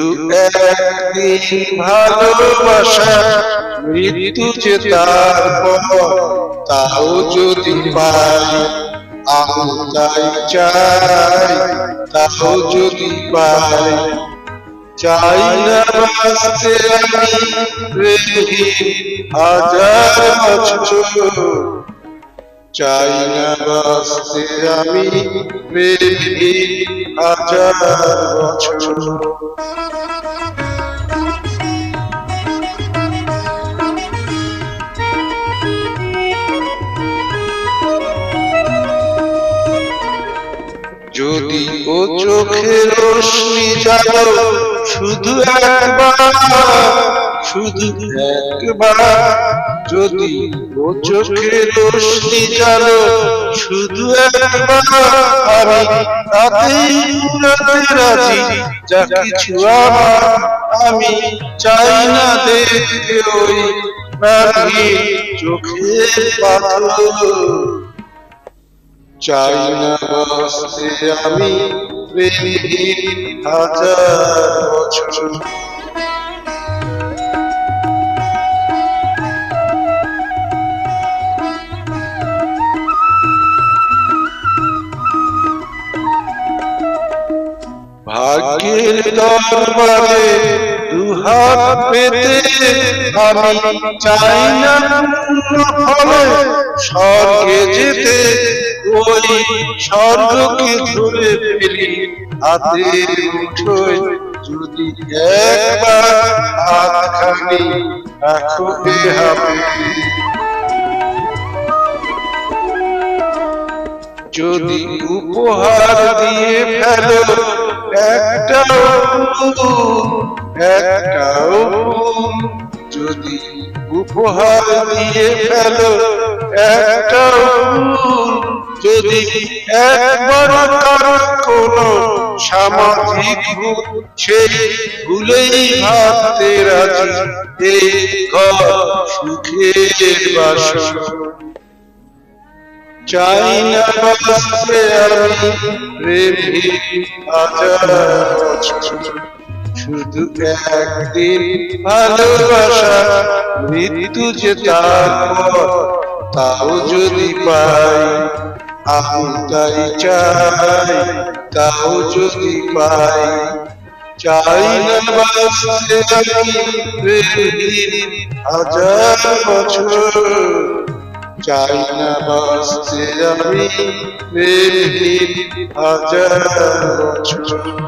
শুধু একদিন ভালোবাসা মৃত্যু যে তারপর তাও যদি পাই আমি তাই চাই তাও যদি পাই চাই না বাঁচতে আমি প্রেমহীন হাজার বছর চাই না বাঁচতে আমি প্রেমহীন হাজার বছর যদি ও চোখের রোশনি জ্বালো শুধু একবার যদি ও চোখের রোশনি জ্বালো শুধু একবার আমি তাতেই পুরাতে রাজি যা কিছু আমার আমি চাই না দেখতে ওই প্রাণহীন চোখের পাথর চাই না বাঁচতে আমি প্রেমহীন হাজার বছর ভাগ্যের দরবারে দুহাত পেতে আমি চাই না ফলে স্বর্গে যেতে ওই স্বর্গকে ধরে ফেলি হাতের মুঠোয় যদি একবার হাতখানি রাখো হাতে যদি উপহার দিয়ে ফেলো একটাও যদি উপহার দিয়ে ফেলো একটাও যদি একবার কারো কোনো সামাজিক সেই ভুলেই ভাবতে রাজি এই ঘর সুখের বাসর চাই না বাঁচতে আমি প্রেমহীন হাজার বছর শুধু একদিন ভালোবাসা মৃত্যু যে তারপর তাও যদি পাই আমি তাই চাই তাও যদি পাই চাই না বাঁচতে আমি প্রেমহীন হাজার বছর চাই না বাঁচতে আমি প্রেমহীন হাজার বছর